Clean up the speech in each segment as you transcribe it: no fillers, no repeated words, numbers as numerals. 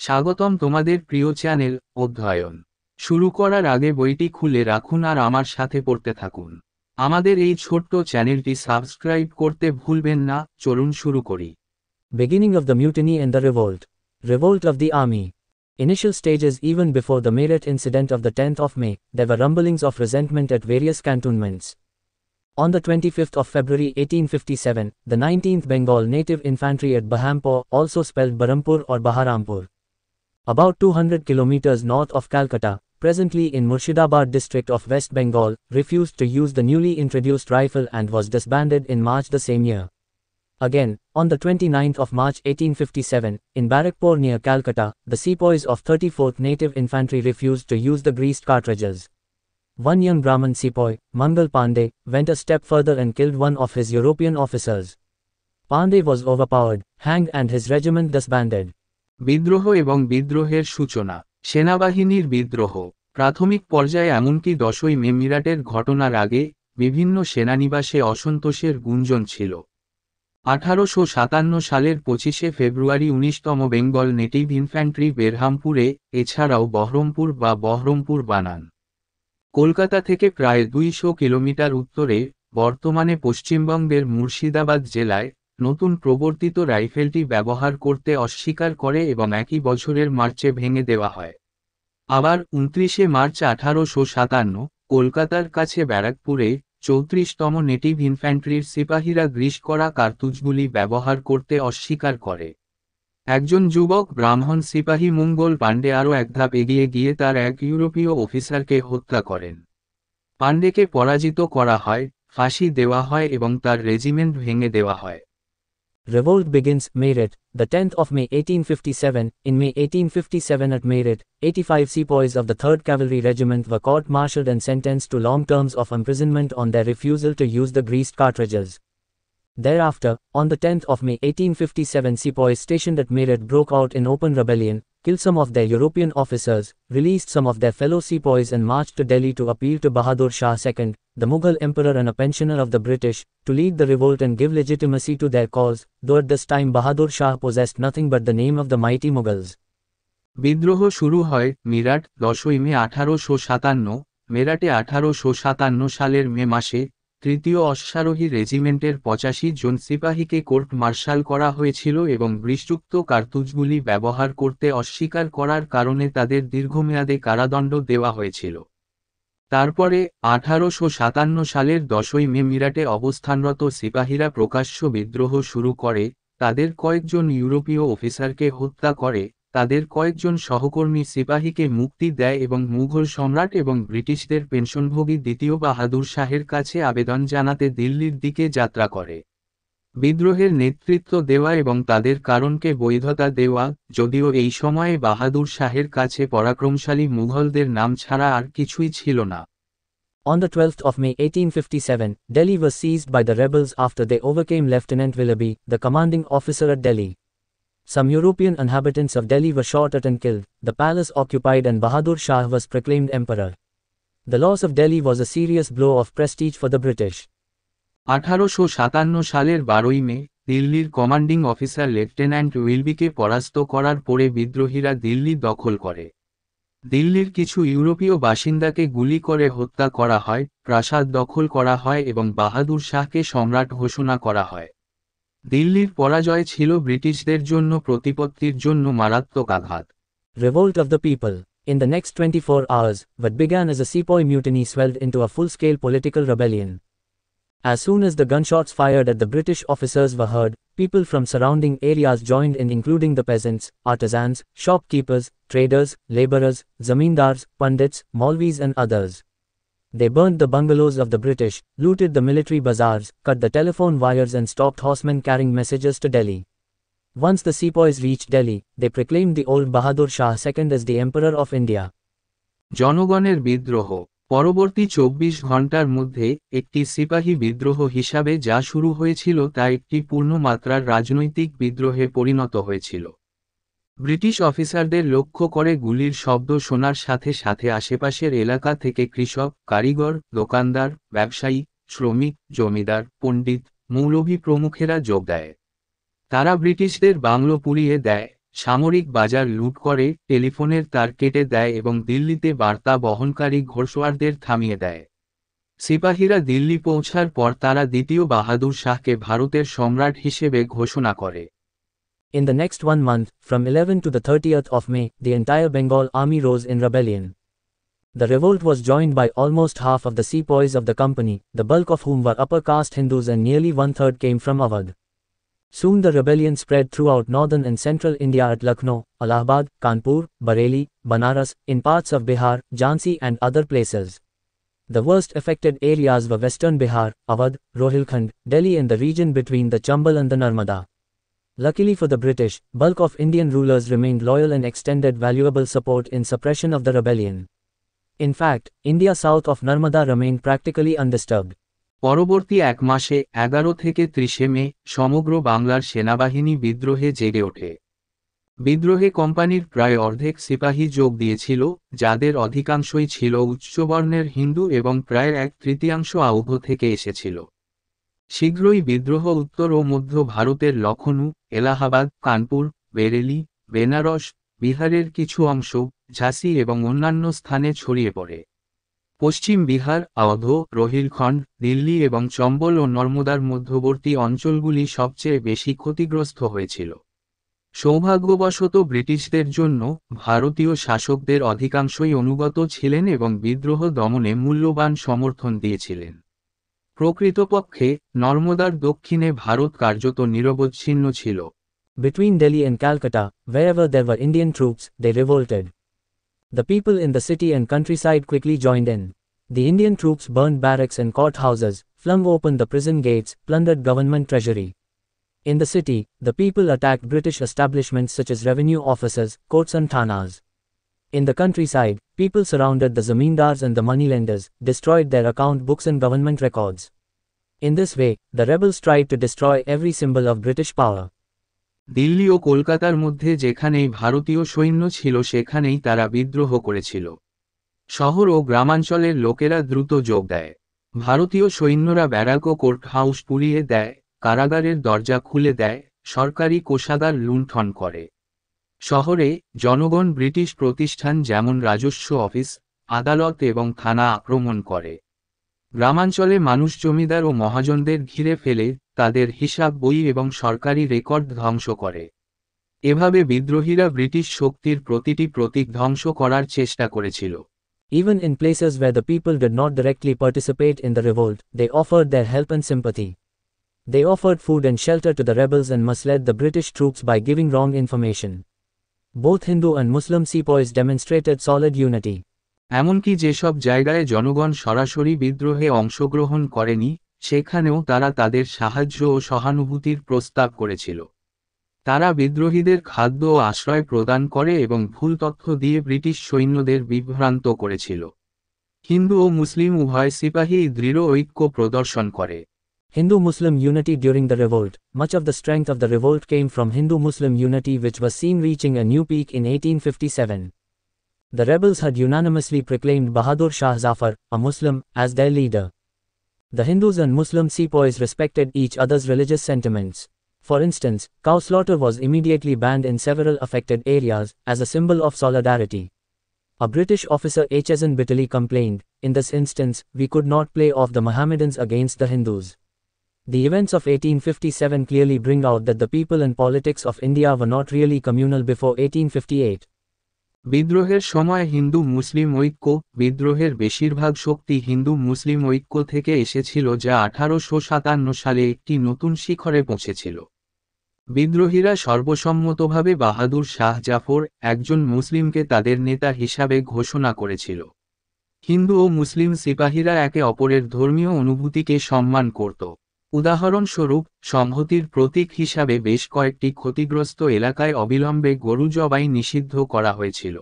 স্বাগতম তোমাদের প্রিয় চ্যানেল অধ্যয়ন শুরু করার আগে বইটি খুলে রাখুন আর আমার সাথে পড়তে থাকুন। আমাদের এই ছোট্ট চ্যানেলটি সাবস্ক্রাইব করতে ভুলবেন না। চলুন শুরু করি। Beginning of the mutiny and the revolt. Revolt of the army. Initial stages. Even before the Meerut incident of the 10th of May, there were rumblings of resentment at various cantonments. On the 25th of February 1857, the 19th Bengal Native Infantry at Bahampur, also spelled Barampur or Baharampur, about 200 kilometers north of Calcutta, presently in Murshidabad district of West Bengal, refused to use the newly introduced rifle and was disbanded in March the same year. Again, on the 29th of March 1857, in Barakpur near Calcutta, the sepoys of 34th Native Infantry refused to use the greased cartridges. One young Brahmin sepoy, Mangal Pandey, went a step further and killed one of his European officers. Pandey was overpowered, hanged and his regiment disbanded. বিদ্রোহ এবং বিদ্রোহের সূচনা। সেনাবাহিনীর বিদ্রোহ প্রাথমিক পর্যায়ে এমনকি 10ই মে মিরাটের ঘটনার আগে বিভিন্ন সেনানিবাসে অসন্তোষের গুঞ্জন ছিল। 1857 সালের 25শে ফেব্রুয়ারি 19তম বেঙ্গল নেটিভ ইনফ্যান্ট্রি বেরহামপুরে, এছাড়াও বহরমপুর বা বহরমপুর বানান কলকাতা থেকে প্রায় 200 কিলোমিটার উত্তরে, বর্তমানে পশ্চিমবঙ্গের মুর্শিদাবাদ জেলায়, নতুন প্রবর্তিত রাইফেলটি ব্যবহার করতে অস্বীকার করে এবং একই বছরের মার্চে ভেঙে দেওয়া হয়। আবার 29শে মার্চ 1857, কলকাতার কাছে ব্যারাকপুরে 34তম নেটিভ ইনফ্যান্ট্রির সিপাহীরা গ্রিস করা কার্তুজগুলি ব্যবহার করতে অস্বীকার করে। একজন যুবক ব্রাহ্মণ সিপাহী মঙ্গল পাণ্ডে আরও এক ধাপ এগিয়ে গিয়ে তার এক ইউরোপীয় অফিসারকে হত্যা করেন। পাণ্ডেকে পরাজিত করা হয়, ফাঁসি দেওয়া হয় এবং তার রেজিমেন্ট ভেঙে দেওয়া হয়। Revolt begins. Meerut, the 10th of May 1857. In May 1857 at Meerut, 85 sepoys of the 3rd Cavalry Regiment were court-martialed and sentenced to long terms of imprisonment on their refusal to use the greased cartridges. Thereafter, on the 10th of May 1857, sepoys stationed at Meerut broke out in open rebellion, killed some of their European officers, released some of their fellow sepoys and marched to Delhi to appeal to Bahadur Shah II, the Mughal emperor and a pensioner of the British, to lead the revolt and give legitimacy to their cause, though at this time Bahadur Shah possessed nothing but the name of the mighty Mughals. বিদ্রোহ শুরু হয় মিরাট 10ই মে 1857। মেরাটে 1857 সালের মে মাসে তৃতীয় অশ্বারোহী রেজিমেন্টের 85 জন সিপাহীকে court martial করা হয়েছিল এবং গ্রিসযুক্ত কার্তুজগুলি ব্যবহার করতে অস্বীকার করার কারণে তাদের দীর্ঘমেয়াদে কারাদণ্ড দেওয়া হয়েছিল। তারপরে 1857 সালের 10ই মে মিরাটে অবস্থানরত সিপাহীরা প্রকাশ্য বিদ্রোহ শুরু করে, তাদের কয়েকজন ইউরোপীয় অফিসারকে হত্যা করে, তাদের কয়েকজন সহকর্মী সিপাহীকে মুক্তি দেয় এবং মুঘল সম্রাট এবং ব্রিটিশদের পেনশনভোগী দ্বিতীয় বাহাদুর শাহের কাছে আবেদন জানাতে দিল্লির দিকে যাত্রা করে। বিদ্রোহের নেতৃত্ব দেওয়া এবং তাদের কারণকে বৈধতা দেওয়া, যদিও এই সময়ে বাহাদুর শাহের কাছে পরাক্রমশালী মুঘলদের নাম ছাড়া আর কিছুই ছিল না। On the 12th of May 1857, Delhi was seized by the rebels after they overcame Lieutenant Willoughby, the commanding officer at Delhi. Some European inhabitants of Delhi were shot at and killed, the palace occupied and Bahadur Shah was proclaimed emperor. The loss of Delhi was a serious blow of prestige for the British. 1857 সালের 12ই মে, দিল্লির commanding officer lieutenant উইলবিকে পরাস্ত করার পরে বিদ্রোহীরা দিল্লি দখল করে। দিল্লির কিছু ইউরোপীয় বাসিন্দাকে গুলি করে হত্যা করা হয়, প্রাসাদ দখল করা হয় এবং বাহাদুর শাহকে সম্রাট ঘোষণা করা হয়। দিল্লির পরাজয় ছিল ব্রিটিশদের জন্য প্রতিপত্তির জন্য মারাত্মক আঘাত। Revolt of the people. In the next 24 hours, what began as a sepoy mutiny swelled into a full-scale political rebellion. As soon as the gunshots fired at the British officers were heard, people from surrounding areas joined in, including the peasants, artisans, shopkeepers, traders, labourers, zamindars, pandits, Maulvis and others. They burned the bungalows of the British, looted the military bazaars, cut the telephone wires and stopped horsemen carrying messages to Delhi. Once the sepoys reached Delhi, they proclaimed the old Bahadur Shah II as the Emperor of India. জনগণের বিদ্রোহ পরবর্তী 24 ঘন্টার মধ্যে একটি সিপাহী বিদ্রোহ হিসাবে যা শুরু হয়েছিল তা একটি পূর্ণমাত্রার রাজনৈতিক বিদ্রোহে পরিণত হয়েছিল। ব্রিটিশ অফিসারদের লক্ষ্য করে গুলির শব্দ শোনার সাথে সাথে আশেপাশের এলাকা থেকে কৃষক, কারিগর, দোকানদার, ব্যবসায়ী, শ্রমিক, জমিদার, পণ্ডিত, মৌলভী প্রমুখেরা যোগ দেয়। তারা ব্রিটিশদের বাংলো পুড়িয়ে দেয়, সামরিক বাজার লুট করে, টেলিফোনের তার কেটে দেয় এবং দিল্লিতে বার্তা বহনকারী ঘোড়সওয়ারদের থামিয়ে দেয়। সিপাহীরা দিল্লি পৌঁছার পর তারা দ্বিতীয় বাহাদুর শাহকে ভারতের সম্রাট হিসেবে ঘোষণা করে। In the next 1 month, from 11 to the 30th of May, the entire Bengal army rose in rebellion. The revolt was joined by almost half of the sepoys of the company, the bulk of whom were upper caste Hindus and nearly 1/3 came from Awadh. Soon the rebellion spread throughout northern and central India at Lucknow, Allahabad, Kanpur, Bareilly, Banaras, in parts of Bihar, Jhansi and other places. The worst affected areas were western Bihar, Awadh, Rohilkhand, Delhi and the region between the Chambal and the Narmada. Luckily for the British, bulk of Indian rulers remained loyal and extended valuable support in suppression of the rebellion. In fact, India south of Narmada remained practically undisturbed. পরবর্তী 1 মাসে 11 থেকে 30 মে সমগ্র বাংলার সেনাবাহিনী বিদ্রোহে জেগে ওঠে। বিদ্রোহে কোম্পানির প্রায় অর্ধেক সিপাহী যোগ দিয়েছিল, যাদের অধিকাংশই ছিল উচ্চবর্ণের হিন্দু এবং প্রায় 1/3 আউধ থেকে এসেছিল। শীঘ্রই বিদ্রোহ উত্তর ও মধ্য ভারতের লখনউ, এলাহাবাদ, কানপুর, বেরেলি, বেনারস, বিহারের কিছু অংশ, ঝাঁসি এবং অন্যান্য স্থানে ছড়িয়ে পড়ে। পশ্চিম বিহার, আওধ, রোহিলখণ্ড, দিল্লি এবং চম্বল ও নর্মদার মধ্যবর্তী অঞ্চলগুলি সবচেয়ে বেশি ক্ষতিগ্রস্ত হয়েছিল। সৌভাগ্যবশত ব্রিটিশদের জন্য, ভারতীয় শাসকদের অধিকাংশই অনুগত ছিলেন এবং বিদ্রোহ দমনে মূল্যবান সমর্থন দিয়েছিলেন। প্রকৃতপক্ষে, নর্মদার দক্ষিণে ভারত কার্যত নিরবচ্ছিন্ন ছিল। Between Delhi and Calcutta, wherever there were Indian troops, they revolted. The people in the city and countryside quickly joined in. The Indian troops burned barracks and courthouses, flung open the prison gates, plundered government treasury. In the city, the people attacked British establishments such as revenue offices, courts and thanas. In the countryside, people surrounded the zamindars and the moneylenders, destroyed their account books and government records. In this way, the rebels tried to destroy every symbol of British power. Delhi ও কলকাতার মধ্যে যেখানেই ভারতীয় সৈন্য ছিল সেখানেই তারা বিদ্রোহ করেছিল। শহর ও গ্রামাঞ্চলের লোকেরা দ্রুত যোগ দেয়। ভারতীয় সৈন্যরা ব্যারাক ও কোর্ট হাউস পুড়িয়ে দেয়, কারাগারের দরজা খুলে দেয়, সরকারি কোষাগার লুণ্ঠন করে। শহরে, জনগণ ব্রিটিশ প্রতিষ্ঠান যেমন রাজস্ব অফিস, আদালত এবং থানা আক্রমণ করে। গ্রামাঞ্চলে মানুষ জমিদার ও মহাজনদের ঘিরে ফেলে, তাদের হিসাব বই এবং সরকারি রেকর্ড ধ্বংস করে। এভাবে বিদ্রোহীরা ব্রিটিশ শক্তির প্রতিটি প্রতীক ধ্বংস করার চেষ্টা করেছিল। Even in places where the people did not directly participate in the revolt, they offered their help and sympathy. They offered food and shelter to the rebels and misled the British troops by giving wrong information. Both Hindu and Muslim sepoys demonstrated solid unity. এমনকি যেসব জায়গায় জনগণ সরাসরি বিদ্রোহে অংশগ্রহণ করেনি, সেখানেও তারা তাদের সাহায্য ও সহানুভূতির প্রস্তাব করেছিল। তারা বিদ্রোহীদের খাদ্য ও আশ্রয় প্রদান করে এবং ভুল তথ্য দিয়ে ব্রিটিশ সৈন্যদের বিভ্রান্ত করেছিল। হিন্দু ও মুসলিম উভয় সিপাহী দৃঢ় ঐক্য প্রদর্শন করে। Hindu-Muslim unity during the revolt. Much of the strength of the revolt came from Hindu-Muslim unity, which was seen reaching a new peak in 1857. The rebels had unanimously proclaimed Bahadur Shah Zafar, a Muslim, as their leader. The Hindus and Muslim sepoys respected each other's religious sentiments. For instance, cow slaughter was immediately banned in several affected areas, as a symbol of solidarity. A British officer Hsn bitterly complained, "In this instance, we could not play off the Mohammedans against the Hindus." The events of 1857 clearly bring out that the people and politics of India were not really communal before 1858. বিদ্রোহের সময় হিন্দু মুসলিম ঐক্য, বিদ্রোহের বেশিরভাগ শক্তি হিন্দু মুসলিম ঐক্য থেকে এসেছিল যা 1857 সালে একটি নতুন শিখরে পৌঁছেছিল। বিদ্রোহীরা সর্বসম্মতভাবে বাহাদুর শাহ জাফর, একজন মুসলিমকে তাদের নেতা হিসাবে ঘোষণা করেছিল। হিন্দু ও মুসলিম সিপাহীরা একে অপরের ধর্মীয় অনুভূতিকে সম্মান করত। উদাহরণস্বরূপ, সংহতির প্রতীক হিসাবে বেশ কয়েকটি ক্ষতিগ্রস্ত এলাকায় অবিলম্বে গরু জবাই নিষিদ্ধ করা হয়েছিল।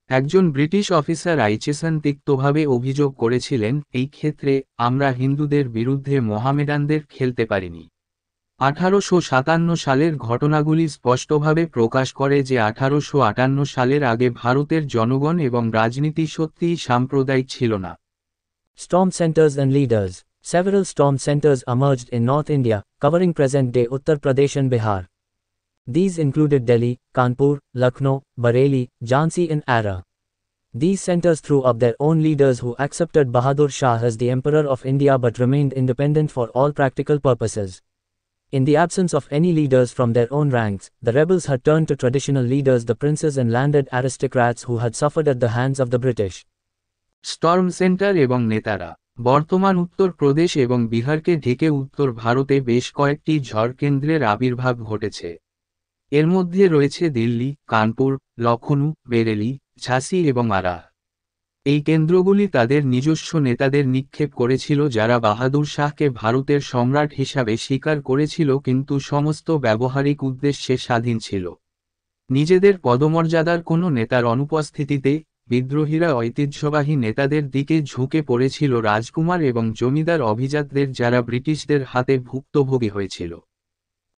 একজন ব্রিটিশ অফিসার আইচেসন তিক্তভাবে অভিযোগ করেছিলেন, এই ক্ষেত্রে আমরা হিন্দুদের বিরুদ্ধে মোহামেডানদের খেলতে পারিনি। 1857 সালের ঘটনাগুলি স্পষ্টভাবে প্রকাশ করে যে 1858 সালের আগে ভারতের জনগণ এবং রাজনীতি সত্যিই সাম্প্রদায়িক ছিল না। Storm centers and leaders. Several storm centers emerged in North India, covering present-day Uttar Pradesh and Bihar. These included Delhi, Kanpur, Lucknow, Bareilly, Jhansi and Ara. These centers threw up their own leaders who accepted Bahadur Shah as the Emperor of India but remained independent for all practical purposes. In the absence of any leaders from their own ranks, the rebels had turned to traditional leaders, the princes and landed aristocrats who had suffered at the hands of the British. Storm centre এবং নেতারা বর্তমান উত্তর প্রদেশ এবং বিহারকে ঢেকে উত্তর ভারতে বেশ কয়েকটি ঝড় কেন্দ্রের আবির্ভাব ঘটেছে। এর মধ্যে রয়েছে দিল্লি, কানপুর, লখনউ, বেরেলি, ঝাঁসি এবং আরা। এই কেন্দ্রগুলি তাদের নিজস্ব নেতাদের নিক্ষেপ করেছিল যারা বাহাদুর শাহকে ভারতের সম্রাট হিসাবে স্বীকার করেছিল কিন্তু সমস্ত ব্যবহারিক উদ্দেশ্যে স্বাধীন ছিল। নিজেদের পদমর্যাদার কোনো নেতার অনুপস্থিতিতে বিদ্রোহীরা ঐতিহ্যবাহী নেতাদের দিকে ঝুঁকে পড়েছিল রাজকুমার এবং জমিদার অভিজাতদের যারা ব্রিটিশদের হাতে ভুক্তভোগী হয়েছিল।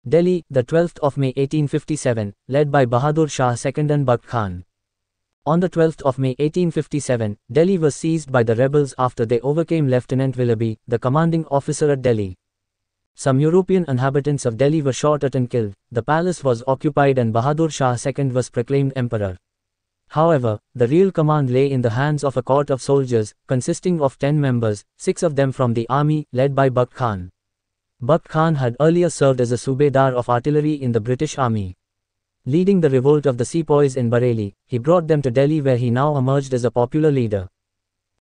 Delhi, the 12th of May 1857, led by Bahadur Shah II and Bakht Khan. On the 12th of May 1857, Delhi was seized by the rebels after they overcame Lieutenant Willoughby, the commanding officer at Delhi. Some European inhabitants of Delhi were shot at and killed, the palace was occupied and Bahadur Shah II was proclaimed emperor. However, the real command lay in the hands of a court of soldiers, consisting of 10 members, 6 of them from the army, led by Bakht Khan. Bakht Khan had earlier served as a subedar of artillery in the British army. Leading the revolt of the sepoys in Bareilly, he brought them to Delhi where he now emerged as a popular leader.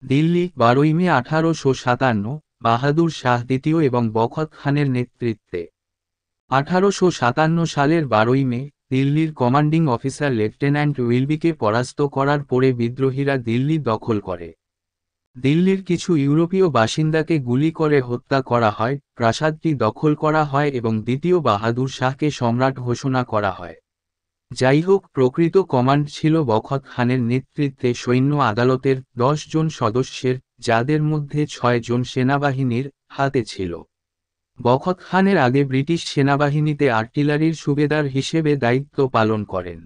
Delhi 12 মে 1857, বাহাদুর শাহ দ্বিতীয় এবং বখত খানের নেতৃত্বে। 1857 সালের 12 মে, দিল্লির commanding officer lieutenant উইলবিকে পরাস্ত করার পরে বিদ্রোহীরা দিল্লি দখল করে। দিল্লির কিছু ইউরোপীয় বাসিন্দাকে গুলি করে হত্যা করা হয়, প্রাসাদটি দখল করা হয় এবং দ্বিতীয় বাহাদুর শাহকে সম্রাট ঘোষণা করা হয়। যাই হোক, প্রকৃত কমান্ড ছিল বখত খানের নেতৃত্বে সৈন্য আদালতের 10 জন সদস্যের, যাদের মধ্যে 6 জন সেনাবাহিনীর হাতে ছিল। বখত খানের আগে ব্রিটিশ সেনাবাহিনীতে আর্টিলারির সুবেদার হিসেবে দায়িত্ব পালন করেন।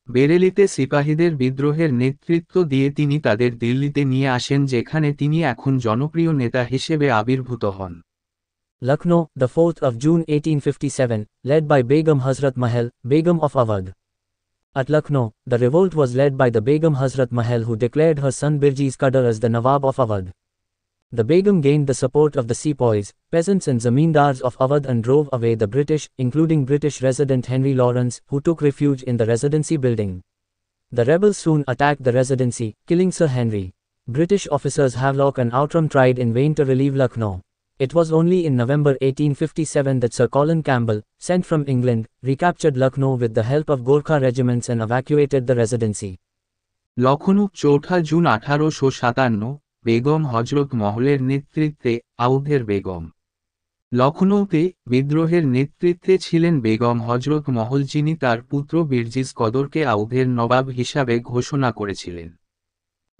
বেরেলিতে সিপাহীদের বিদ্রোহের নেতৃত্ব দিয়ে তিনি তাদের দিল্লিতে নিয়ে আসেন যেখানে তিনি এখন জনপ্রিয় নেতা হিসেবে আবির্ভূত হন। Lucknow, the 4th of June 1857, led by Begum Hazrat Mahal, Begum of Awadh. At Lucknow, the revolt was led by the Begum Hazrat Mahal who declared her son Birji's Qadar as the Nawab of Awadh. The Begum gained the support of the sepoys, peasants and zamindars of Awadh and drove away the British, including British resident Henry Lawrence, who took refuge in the Residency building. The rebels soon attacked the Residency, killing Sir Henry. British officers Havelock and Outram tried in vain to relieve Lucknow. It was only in November 1857 that Sir Colin Campbell, sent from England, recaptured Lucknow with the help of Gorkha regiments and evacuated the Residency. Lucknow 4 June 1857, Begum হজরত মহলের নেতৃত্বে আউধের বেগম। লখনৌতে বিদ্রোহের নেতৃত্বে ছিলেন বেগম হজরত মহল যিনি তার পুত্র বিরজিস কদরকে আউধের নবাব হিসাবে ঘোষণা করেছিলেন।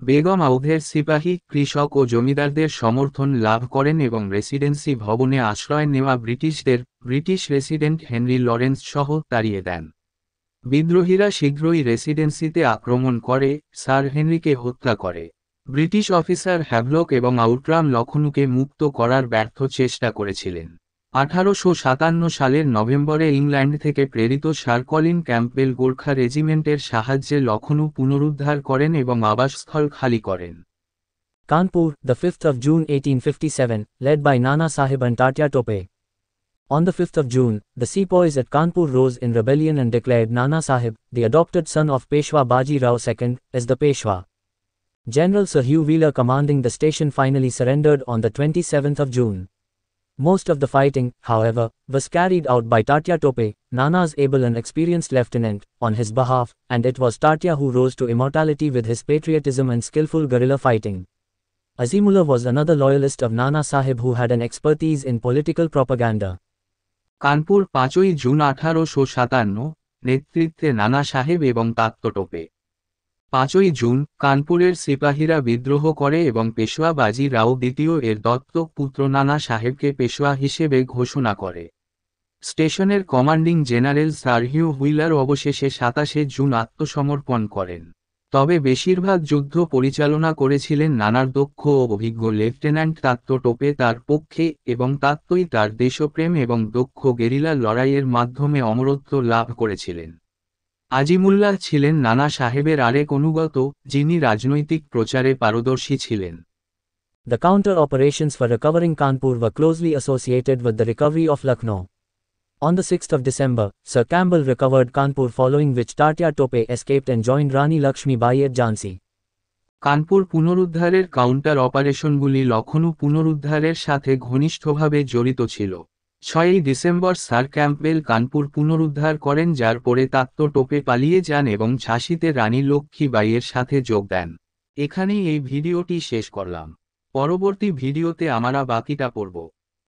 বেগম আউধের সিপাহী, কৃষক ও জমিদারদের সমর্থন লাভ করেন এবং রেসিডেন্সি ভবনে আশ্রয় নেওয়া ব্রিটিশদের, ব্রিটিশ রেসিডেন্ট হেনরি লরেন্স সহ তাড়িয়ে দেন। বিদ্রোহীরা শীঘ্রই রেসিডেন্সিতে আক্রমণ করে, স্যার হেনরিকে হত্যা করে। ব্রিটিশ অফিসার হ্যাভলক এবং আউটরাম লখনউকে মুক্ত করার ব্যর্থ চেষ্টা করেছিলেন। 1857 সালের নভেম্বরে ইংল্যান্ড থেকে প্রেরিত স্যার কলিন ক্যাম্পবেল গোর্খা রেজিমেন্টের সাহায্যে লখনউ পুনরুদ্ধার করেন এবং আবাসস্থল খালি করেন। Kanpur, the 5th of June 1857, led by Nana Sahib and Tatya Tope. On the 5th of June, the sepoys at Kanpur rose in rebellion and declared Nana Sahib, the adopted son of Peshwa Baji Rao II, as the Peshwa. General Sir Hugh Wheeler commanding the station finally surrendered on the 27th of June. Most of the fighting, however, was carried out by Tatya Tope, Nana's able and experienced lieutenant, on his behalf, and it was Tatya who rose to immortality with his patriotism and skillful guerrilla fighting. Azimullah was another loyalist of Nana Sahib who had an expertise in political propaganda. Kanpur 5 June 1857, নেতৃত্বে নানা সাহেব এবং তাত্য টোপে। 5 June, কানপুরের সিপাহীরা বিদ্রোহ করে এবং পেশোয়া বাজি রাও দ্বিতীয় এর দত্তক পুত্র নানা সাহেবকে পেশোয়া হিসেবে ঘোষণা করে। স্টেশনের commanding general sir Hugh Wheeler অবশেষে 27 জুন আত্মসমর্পণ করেন। তবে বেশিরভাগ যুদ্ধ পরিচালনা করেছিলেন নানার দক্ষ ও অভিজ্ঞ লেফটেন্যান্ট তাত্তো টোপে তার পক্ষে, এবং তাত্তোই তার দেশপ্রেম এবং দক্ষ গেরিলা লড়াইয়ের মাধ্যমে অমরত্ব লাভ করেছিলেন। আজিমুল্লাহ ছিলেন নানা সাহেবের আরেক অনুগত, যিনি রাজনৈতিক প্রচারে পারদর্শী ছিলেন। The counter operations for recovering Kanpur were closely associated with the recovery of Lucknow. On the 6th of December, Sir Campbell recovered Kanpur, following which Tatya Tope escaped and joined Rani Lakshmi Bai at Jhansi. Kanpur পুনরুদ্ধারের counter অপারেশনগুলি Lucknow পুনরুদ্ধারের সাথে ঘনিষ্ঠভাবে জড়িত ছিল। 6ই December sir Campbell Kanpur পুনরুদ্ধার করেন, যার পরে তাত্তো টোপে পালিয়ে যান এবং ঝাঁসিতে রানী লক্ষ্মী বাইয়ের সাথে যোগ দেন। এখানেই এই ভিডিওটি শেষ করলাম। পরবর্তী ভিডিওতে আমরা বাকিটা পড়ব।